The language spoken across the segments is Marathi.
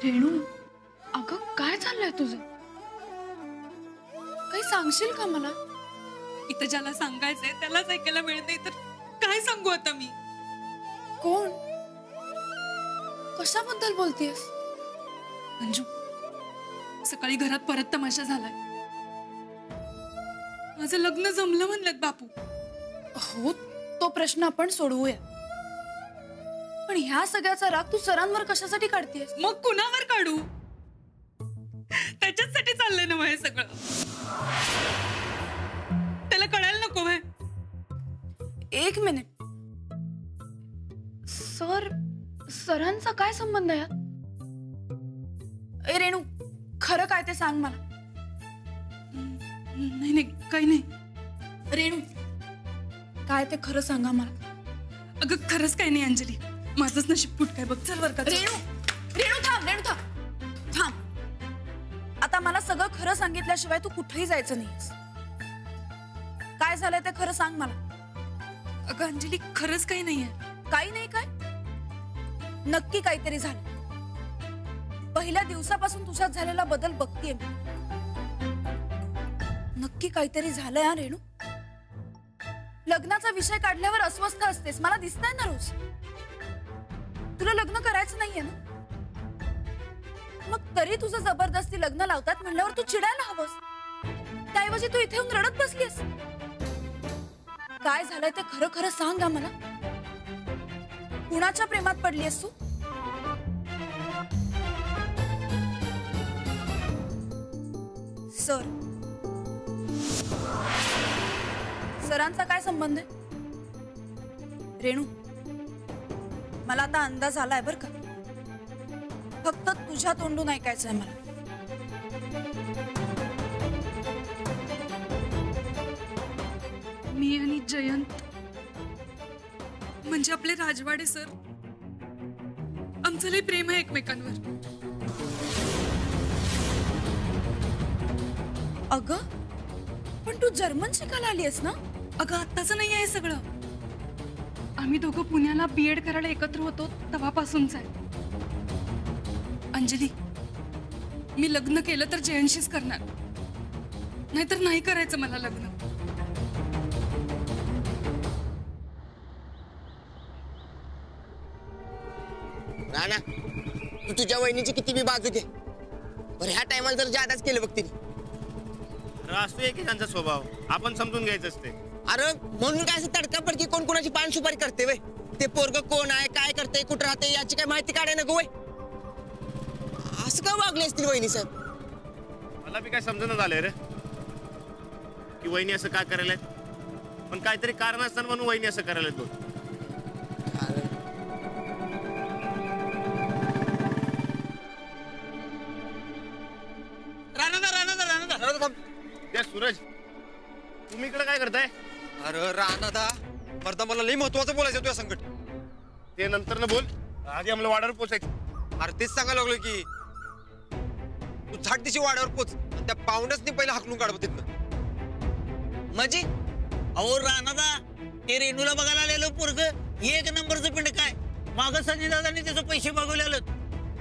रेणू, अगं काय चाललंय तुझं? काही सांगशील का मला? इथं ज्याला सांगायचंय त्यालाच ऐकायला मिळते तर काय सांगू आता मी? कोण? कशाबद्दल बोलतेस? अंजू, सकाळी घरात परत तमाशा झालाय. माझं लग्न जमलं म्हणलं बापू. हो, तो प्रश्न आपण सोडवूया. पण ह्या सगळ्याचा राग तू सरांवर कशासाठी काढतेस? मग कुणावर काढू? त्याच्यासाठी चाललंय ना हे सगळं. त्याला कळायला नको व्हय? एक मिनिट. सरांचा काय संबंध आहे? ए रेणू, खरं काय ते सांग मला. नाही नाही, काही नाही. रेणू, काय ते खरं सांगा मला. अगं खरंच काही नाही अंजली, माझंच नशीब फुट काय बघ. चल वर का. रेणू, रेणू थांब, रेणू थांब, थांब. आता मला सगळं खरं सांगितल्याशिवाय तू कुठेही जायचं नाहीस. काय झालंय ते खरं सांग मला. अगं अंजली, खरंच काही नाहीये. काही नाही काय? नक्की काहीतरी झालं. पहिल्या दिवसापासून तुझ्यात झालेला बदल बघतेय मी. नक्की काहीतरी झालंय हा रेणू. लग्नाचा विषय काढल्यावर अस्वस्थ असतेस, मला दिसतंय ना रोज. तुला लग्न करायचं नाहीये ना? मग तरी तुझं जबरदस्ती लग्न लावतात म्हणल्यावर तू चिडायला हवंस. त्याऐवजी तू इथे येऊन रडत बसलीस. काय झालंय ते खरं खरं सांग मला. कुणाच्या प्रेमात पडलीयस तू? सरांचा काय संबंध आहे? रेणू, मला आता अंदाज आलाय बर का. फक्त तुझ्या तोंडून ऐकायचंय मला. मी आणि जयंत म्हणजे आपले राजवाडे सर, आमचं लई प्रेम आहे एकमेकांवर. अगं, पण तू जर्मन शिकायला आलीयस ना? अगं आत्ताच नाही आहे सगळं. आम्ही दोघं पुण्याला B.Ed करायला एकत्र होतो तेव्हापासूनच आहे. अंजली, मी लग्न केलं तर जयंतशीच करणार, नाहीतर नाही करायचं मला लग्न. राणा, तू तुझ्या वहिनीची किती बी बाजू घे, बरं ह्या टायमाला जर जादाच केलं बघ तिने. असतो एकेकांचा स्वभाव, आपण समजून घ्यायचं असते. अरे म्हणून काय असं तडकाफडकी कोण कोणाची पान सुपारी करते वय? ते पोरग कोण आहे, काय करते, कुठं राहते याची काय माहिती काढाय नको वय? असं का वागले असतील वहिनी साहेब? मला बी काय समजणं झालंय रे की वहिनी असं का करायला, पण काहीतरी कारण असताना म्हणून वहिनी असं करायला. दोन सूरज, तुम्ही इकडे काय करताय? अरे राणादा, मर्दा मला लई महत्वाचं बोलायचं तुझ्या संकट. ते नंतर न बोल, आधी आम्हाला वाड्यावर पोचायचं. अरे तेच सांगायला लागलो की तू झाट दिशी वाड्यावर पोच, त्या पाहुण्यासनी पहिला हाकलून काढव तिथनं. म्हणजे अहो राणादा, ते रेणूला बघायला आलेलं पोरग एक नंबरचं पिंड काय. मागं संजय दादांनी त्याचे पैसे मागवलेलं.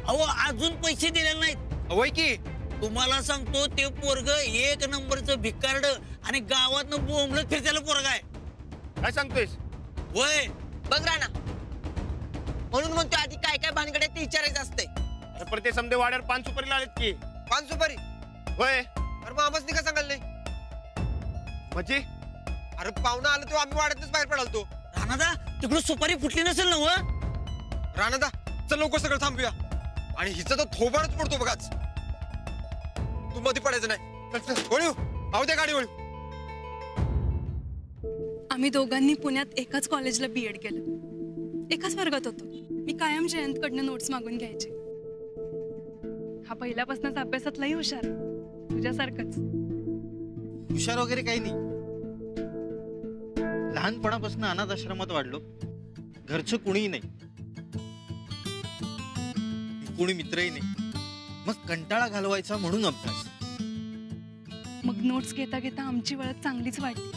अहो अजून पैसे दिलेले नाहीत. होय की तुम्हाला सांगतो, ते पोरग एक नंबरचं भिकारड आणि गावातनं बोंबलत फिरतेलं पोरग आहे. काय सांगतोयस? होय. बघ राणा, म्हणून म्हणतो आधी काय काय भानगड आहे ते विचारायचं असतंय. अरे पण ते समजे वाड्यावर पान सुपारीला आलेत की. पान सुपारी? होय. अरे मग आम्हाच का सांगाल नाही? म्हणजे अरे पाहुणा आलं तेव्हा आम्ही वाड्यातच बाहेर पडालतो. राणादा, तिकडून सुपारी फुटली नसेल ना? व राणादा, चल लवकर सगळं थांबूया. आणि हिचं तर थोबाडच पडतो बघाच. तू मध्ये पडायचं नाही. वळू, आऊ दे गाडी वळू. आम्ही दोघांनी पुण्यात एकाच कॉलेजला B.Ed केलं, एकाच वर्गात होतो. मी कायम जयंतकडनं नोट्स मागून घ्यायचे. हा पहिल्यापासूनच अभ्यासात लई हुशार, तुझ्यासारखंच. हुशार वगैरे काही नाही. लहानपणापासून अनाथ आश्रमात वाढलो. घरचं कुणीही नाही, कोणी मित्रही नाही. मग कंटाळा घालवायचा म्हणून अभ्यास. मग नोट्स घेता घेता आमची वळख चांगलीच वाढली.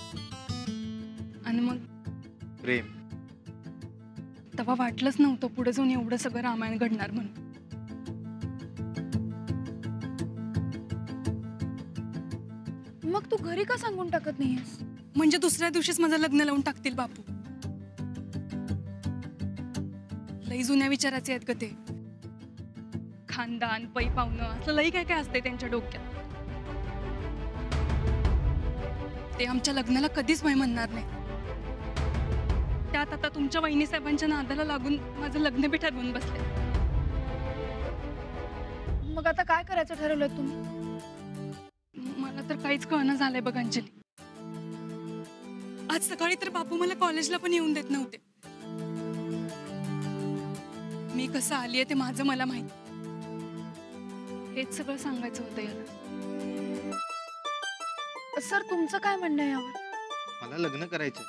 आणि मग प्रेम. तेव्हा वाटलंच नव्हतं पुढे जाऊन एवढं सगळं रामायण घडणार म्हणून. तू घरी का सांगून टाकत नाहीयेस? म्हणजे दुसऱ्या दिवशीच माझं लग्न लावून टाकतील बापू. लई जुन्या विचाराचे आहेत ग ते. खानदान, पै पावणं असं लई काय काय असते त्यांच्या डोक्यात. ते आमच्या लग्नाला कधीच वय म्हणणार नाही. त्यात आता तुमच्या वहिनी साहेबांच्या नादाला लागून माझं लग्न बी ठरवून बसले. मग आता काय करायचं ठरवलंय तुम्ही? मला तर काहीच कळणं झालंय बघ अंजली. आज सकाळी तर बापू मला कॉलेजला पण येऊन देत नव्हते. मी कसं आलीये ते माझं मला माहिती. हेच सगळं सांगायचं होतं याला. सर तुमचं काय म्हणणं आहे यावर? मला लग्न करायचंय.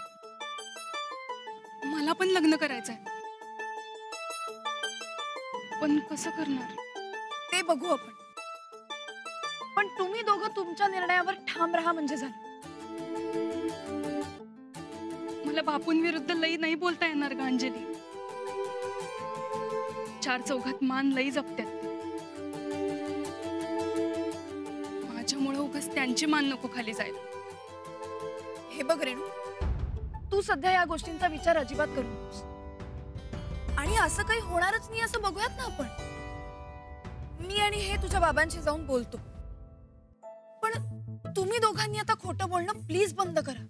मला पण लग्न करायचंय, पण कसं करणार ते बघू आपण. पण तुम्ही दोघं तुमच्या निर्णयावर ठाम राहा म्हणजे झालं. मला बापूंविरुद्ध लई नाही बोलता येणार का अंजली? चार चौघात मान लई जपत्यात ते. माझ्यामुळे उगाच त्यांची मान नको खाली जायला. हे बघ रेणू, तू सध्या या गोष्टींचा विचार अजिबात करू नकोस. आणि असं काही होणारच नाही असं बघूयात ना आपण. मी आणि हे तुझ्या बाबांशी जाऊन बोलतो. पण तुम्ही दोघांनी आता खोटं बोलणं प्लीज बंद करा.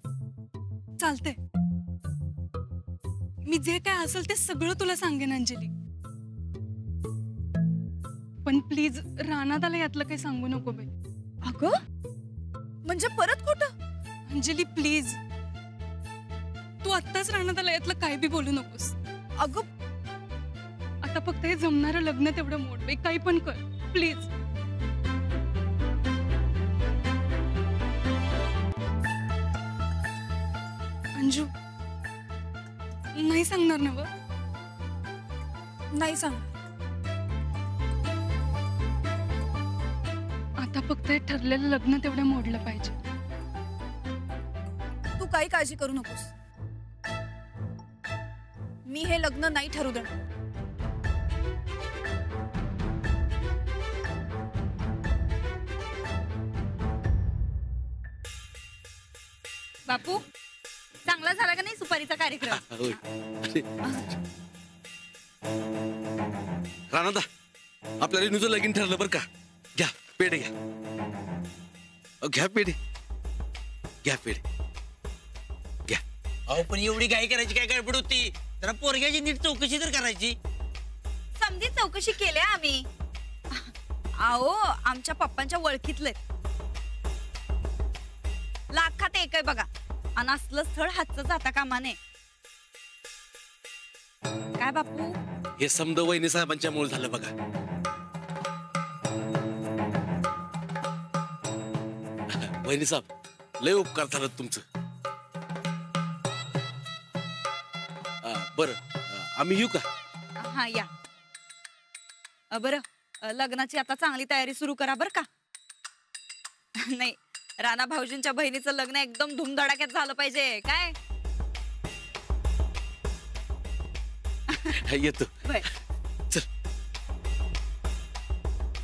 चालतंय, मी जे काय असेल ते सगळं तुला सांगेन अंजली. पण प्लीज रानादाला यातलं काही सांगू नको बाई. अगं म्हणजे परत खोटं? अंजली प्लीज, तू आत्ताच रानादाला यातलं काय बी बोलू नकोस. अगं आता फक्त हे जमणारं लग्न तेवढं मोड बाई, काही पण कर प्लीज. अंजू नाही सांगणार ना व? नाही सांग. आता फक्त हे ठरलेलं लग्न तेवढं मोडलं पाहिजे. तू काही काळजी करू नकोस. मी हे लग्न नाही ठरू देणार. बापू, चांगला झाला का नाही सुपारीचा कार्यक्रम? राणादा, आपल्या रेणूचं लगीन ठरलं बरं का. घ्या पेढे घ्या. घ्या पेढे, घ्या पेढे घ्या. अहो पण एवढी घाई करायची काय गडबड होती? जरा पोरग्याची नीट चौकशी तर करायची. समधी चौकशी केल्या आम्ही. अहो आमच्या पप्पांच्या ओळखीतले लाखात एक आहे बघा. आणि असलं स्थळ हातचं जाता कामा नये. काय बापू? हे समद वहिनी साहेबांच्या मूळ झालं बघा. वहिनी साहेब लय उपकार झालं तुमचं. बरं आम्ही येऊ का? हा या. बरं लग्नाची आता चांगली तयारी सुरू करा बर का. नाही, राणा भाऊजींच्या बहिणीचं लग्न एकदम धुमधडाक्यात झालं पाहिजे काय. येतो. चल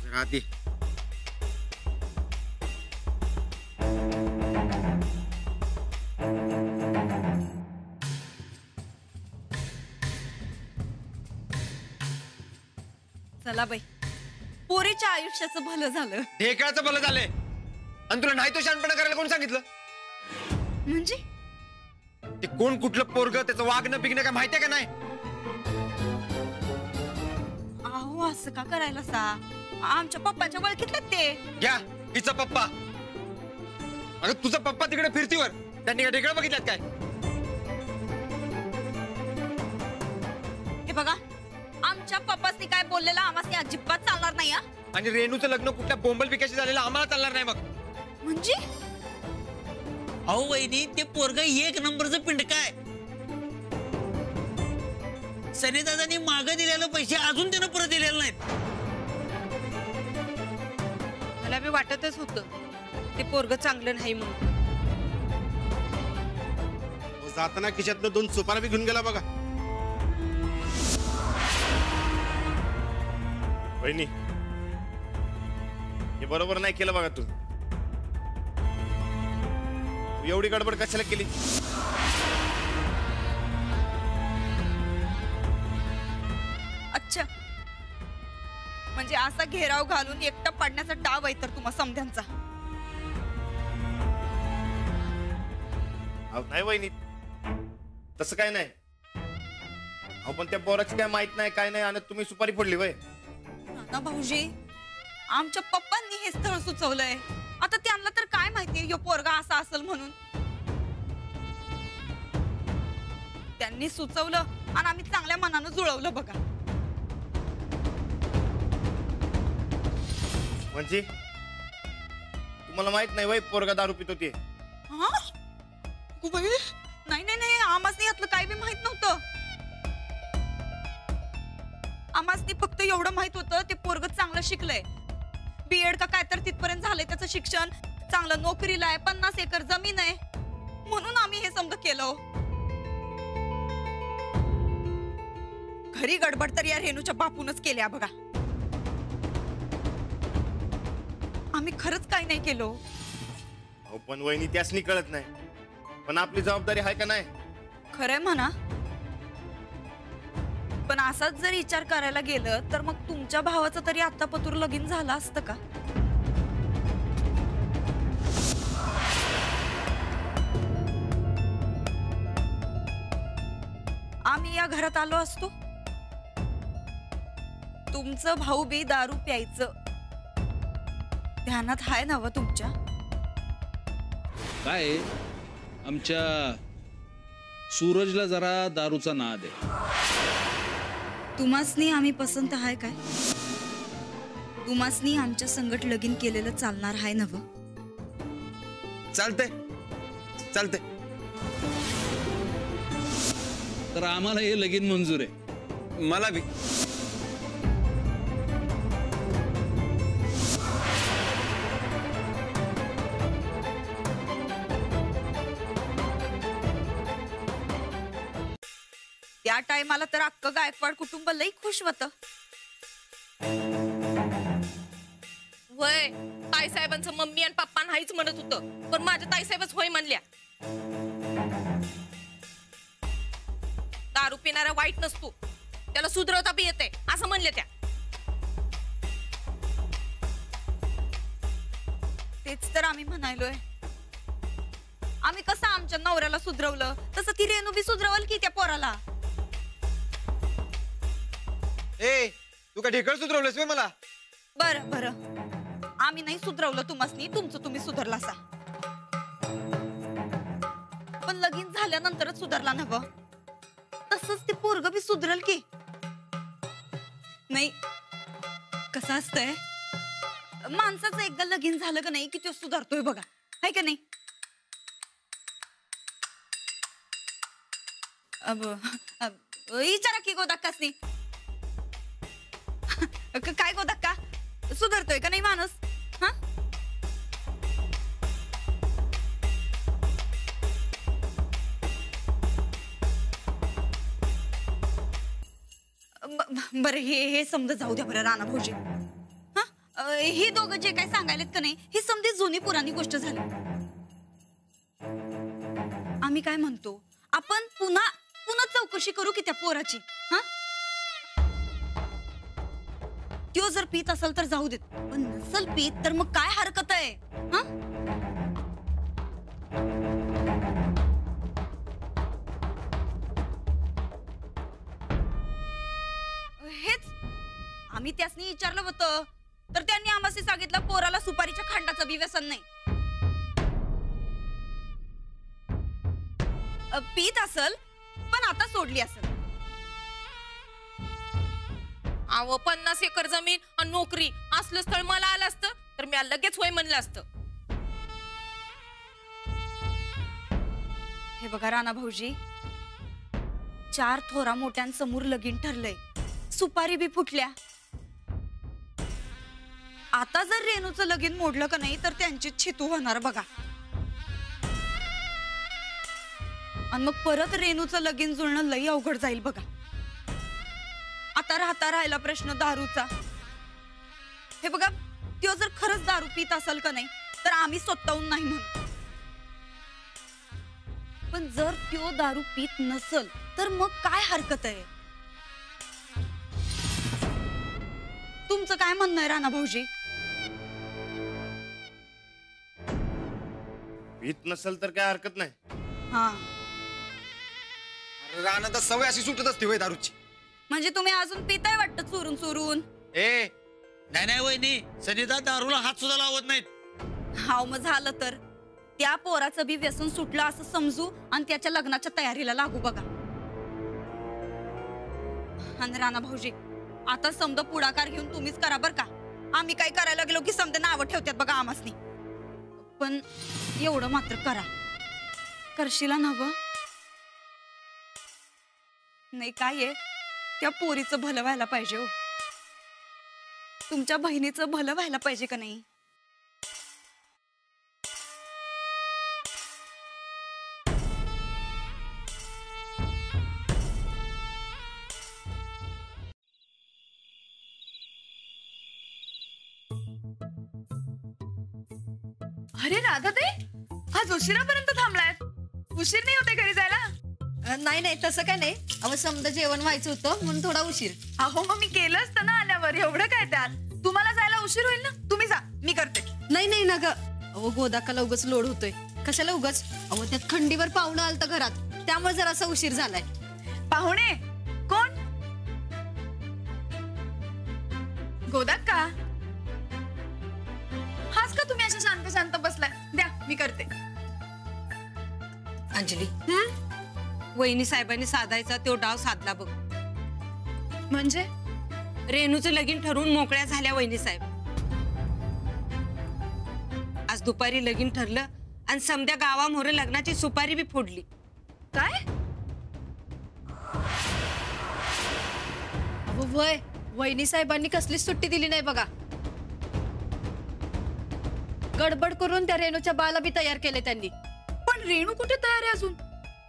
जरा आधी. चला बाई, पोरीच्या आयुष्याचं भलं झालं. ढेकळाचं भलं झालंय. आणि तुला नाही तो शहाणपणा करायला कोण सांगितलं? म्हणजे ते कोण कुठलं पोरग, त्याचं वागणं बिगणं काय माहितीये का नाही? अहो असं का करायला सा? आमच्या पप्पांच्या ओळखीतले ते. घ्या हिचा पप्पा. अगं तुझा पप्पा तिकडे फिरतीवर, त्यांनी काय ढेकळं बघितल्यात काय? हे बघा, आमच्या पप्पासनी काय बोललेलं आम्हाला अजिबात चालणार नाही. आणि रेणूचं लग्न कुठल्या बोंबल पिकाशी झालेलं आम्हाला चालणार नाही. मग म्हणजे अहो वहिनी, ते पोरग एक नंबरचं पिंड काय. सनीदादांनी मागं दिलेले पैसे अजून त्यानं परत दिलेले नाहीत. मला बी वाटतच होतं ते पोरग चांगलं नाही म्हणून. जाताना खिशातनं 2 सुपाऱ्या बी घेऊन गेला बघा. वहिनी, हे बरोबर नाही केलं बघा तू. एवढी गडबड कशाला केली? अच्छा, म्हणजे असा घेराव घालून एकटा पाडण्याचा डाव आहे तर तुम्हा समध्यांचा. अहो नाही वहिनी, तसं काय नाही. अहो पण त्या पोराची काय माहित नाही काय नाही आणि तुम्ही सुपारी फोडली वय. ना भाऊजी, आमच्या पप्पांनी हे स्थळ सुचवलंय. आता त्यांना तर काय माहिती यो पोरगा असा असेल म्हणून. त्यांनी सुचवलं आणि आम्ही चांगल्या मनानं जुळवलं बघा. म्हणजे तुम्हाला माहित नाही वय पोरगा दारू पितो ते? नाही नाही नाही, आम्हासनी यातलं काय बी माहित नव्हतं. आम्हासनी फक्त एवढं माहित होतं ते पोरग चांगलं शिकलंय, बीएड का काय तर तिथपर्यंत झालंय त्याचं शिक्षण, चांगलं नोकरीला आहे, 50 एकर जमीन आहे, म्हणून आम्ही हे समज केलं. घरी गडबड तर या रेणूच्या बापूनच केल्या बघा. आम्ही खरंच काही नाही केलो. अहो पण वहिनी त्यासनी कळत नाही, पण आपली जबाबदारी आहे का नाही? खरंय म्हणा, पण असाच जर विचार करायला गेलं तर मग तुमच्या भावाचं तरी आता पतूर लगीन झालं असतं का? आम्ही या घरात आलो असतो, तुमचं भाऊ बी दारू प्यायचं ध्यानात आहे ना व तुमच्या? काय आमच्या सूरजला जरा दारूचा नाद आहे. तुम्हासनी आम्ही पसंत आहे काय? तुम्हासनी आमच्या संगट लगीन केलेलं चालणार आहे ना व? चालतंय चालतंय. तर आम्हाला हे लगीन मंजूर आहे. मला बी. त्या टायमाला तर अख्खं गायकवाड कुटुंब लई खुश होतं. होय, ताईसाहेबांचं मम्मी आणि पप्पा नाहीच म्हणत होतं, पण माझ्या ताईसाहेबच होय म्हणल्या. दारू पिणारा वाईट नसतो, त्याला सुधरवता बी येते असं म्हणले त्या. तेच तर आम्ही म्हणायलोय. आम्ही कसं आमच्या नवऱ्याला सुधरवलं तसं ती रेणू बी सुधरवल की त्या पोराला. ए तू का ढेकळ सुधरवलंस बे मला? बरं बरं, आम्ही नाही सुधरवलं तुम्हासनी, तुमचं तुम्ही सुधरलासा. पण लगीन झाल्यानंतरच सुधरला ना व? तसंच ते पोरग बी सुधरल की नाही? कसं असतंय, माणसाचं एकदा लगीन झालं का नाही की तो सुधारतोय बघा, है का नाही? विचारा की गोदाक्कासनी, काय गोदाक्का सुधारतोय का नाही माणूस? हा, बरं हे समजा जाऊ द्या बरं राणा भाऊजी. हा, ही दोघं जे काय सांगायलेत का नाही ही समधी जुनी पुराणी गोष्ट झाली. आम्ही काय म्हणतो, आपण पुन्हा चौकशी करू की त्या पोराची. हा, त्यो जर पीत असेल तर जाऊ देत, पण नसल पीत तर मग काय हरकत आहे? हा, हेच आम्ही त्यासनी विचारलं होतं तर त्यांनी आम्हाला सांगितलं पोराला सुपारीच्या खांडाचं बी व्यसन नाही. पीत असल पण आता सोडली असेल. अहो 50 एकर जमीन आणि नोकरी असलं स्थळ मला आलं असतं तर मी लगेच होय म्हणलं असतं. हे बघा राणा भाऊजी, 4 थोरा मोठ्यांसमोर लगीन ठरलंय, सुपारी बी फुटल्या. आता जर रेणूचं लगीन मोडलं का नाही तर त्यांची छितू होणार बघा. आणि मग परत रेणूचं लगीन जुळणं लई अवघड जाईल बघा. आता राहिला प्रश्न दारूचा. हे बघा, तो जर खरंच दारू पित असेल का नाही तर आम्ही स्वतःहून नाही म्हणू, पण जर त्यो दारू पीत नसल तर मग काय हरकत आहे? तुमचं काय म्हणणं आहे राणा भाऊजी? पीत नसेल तर काय हरकत नाही. हा, अरे रानादा सवय अशी सुटत असते वय दारूची. म्हणजे तुम्ही अजून पिताय वाटतं चोरून चोरून. नाही नाही वहिनी, संजीदा दारूला हात सुद्धा लावत नाहीत. हाव, मग झालं तर त्या पोराचं बी व्यसन सुटलं असं समजू आणि त्याच्या लग्नाच्या तयारीला लागू बघा. आणि राणा भाऊजी, आता समजा पुढाकार घेऊन तुम्हीच करा बर का. आम्ही काय करायला गेलो की समजा नावं ठेवतात बघा आमासनी. पण एवढं मात्र करा. करशीला नवं? नाही काय आहे, त्या पोरीचं भलं व्हायला पाहिजे हो. तुमच्या बहिणीचं भलं व्हायला पाहिजे का नाही? अरे राधा ते आज उशिरापर्यंत थांबलाय. उशीर नाही होते घरी जायला? नाही नाही तसं काय नाही. अहो समजा जेवण व्हायचं होतं म्हणून थोडा उशीर. अहो मग मी केलं असतं ना आल्यावर. एवढं काय त्यात? तुम्हाला जायला उशीर होईल ना. तुम्ही जा, मी करते. नाही नाही ना ग. अहो गोदाकाला उगाच लोड होतोय. कशाला उगाच? अहो त्यात खंडीवर पाहुणं आलतं घरात, त्यामुळे जरासा उशीर झालाय. पाहुणे कोण? गोदाक का? हाच का तुम्ही अशा शांत शांत बसलाय? द्या, मी करते. अंजली, वहिनी साहेबांनी साधायचा तो डाव साधला बघ. म्हणजे रेणूचं लगीन ठरवून मोकळ्या झाल्या वहिनी साहेब. आज दुपारी लगीन ठरलं आणि समध्या गावामोर लग्नाची सुपारी बी फोडली. काय? वय वहिनी साहेबांनी कसलीच सुट्टी दिली नाही बघा. गडबड करून त्या रेणूच्या बाला बी तयार केले त्यांनी. पण रेणू कुठे तयार आहे अजून?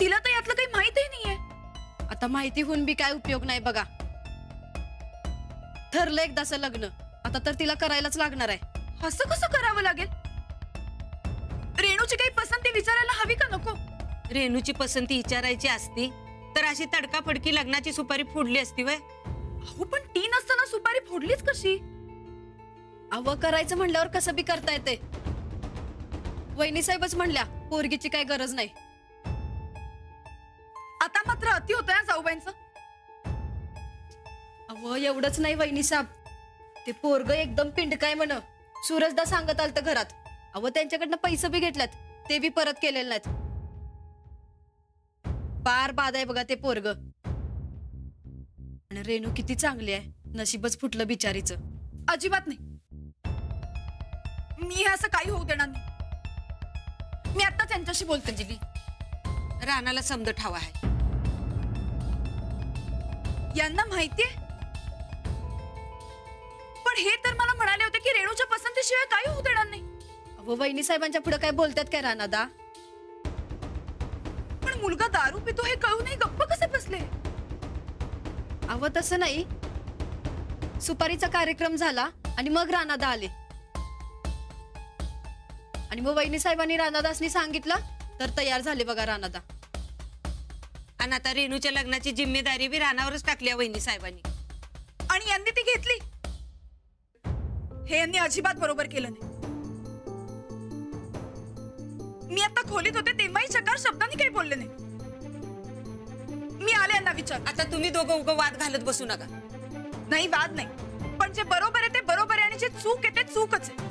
तिला तर यातलं काही माहितही नाहीये. आता माहिती होऊन बी काय उपयोग नाही बघा. ठरलं एकदाचं लग्न, आता तर तिला करायलाच लागणार आहे. असं कसं करावं लागेल? रेणूची काही पसंती विचारायला हवी का नको? रेणूची पसंती विचारायची असती तर अशी तडकाफडकी लग्नाची सुपारी फोडली असती वय. अहो पण ती नसताना सुपारी फोडलीच कशी? अव करायचं म्हणल्यावर कसं बी करता येते. वहिनी साहेबच म्हणल्या पोरगीची काय गरज नाही. आता मात्र अति होतंय ना जाऊबाईंचं. अव एवढंच नाही वहिनी साहेब, ते पोरग एकदम पिंडकाय म्हण. सूरजदा सांगत आलत घरात. अव त्यांच्याकडनं पैसे बी घेतल्यात, ते बी परत केलेले नाहीत. पार बाद आहे बघा ते पोरग. आणि रेणू किती चांगली आहे, नशीबच फुटलं बिचारीचं. अजिबात नाही, मी असं काही होऊ देणार नाही. मी आता त्यांच्याशी बोलते. अंजली, रानाला समज ठावा आहे. यांना माहितीये, पण हे तर मला म्हणाले होते की रेणूच्या पसंतीशिवाय काही होऊ देणार नाही. अहो वहिनी साहेबांच्या पुढे काय बोलतात काय राणादा? पण मुलगा दारू पितो हे कळूनही गप्प कसे बसले? अव तसं नाही, सुपारीचा कार्यक्रम झाला आणि मग राणादा आले. आणि मग वहिनी साहेबांनी राणादासनी सांगितलं तर तयार झाले बघा राणादा. आणि आता रेणूच्या लग्नाची जिम्मेदारी बी रानावरच टाकली वहिनी साहेबांनी. आणि यांनी ती घेतली. हे यांनी अजिबात बरोबर केलं नाही. मी आता खोलीत होते तेव्हाही चकार शब्दांनी काही बोलले नाही. मी आले यांना विचार. आता तुम्ही दोघं उगं वाद घालत बसू नका. नाही वाद नाही, पण जे बरोबर आहे ते बरोबर आहे आणि जे चूक आहे ते चूकच आहे.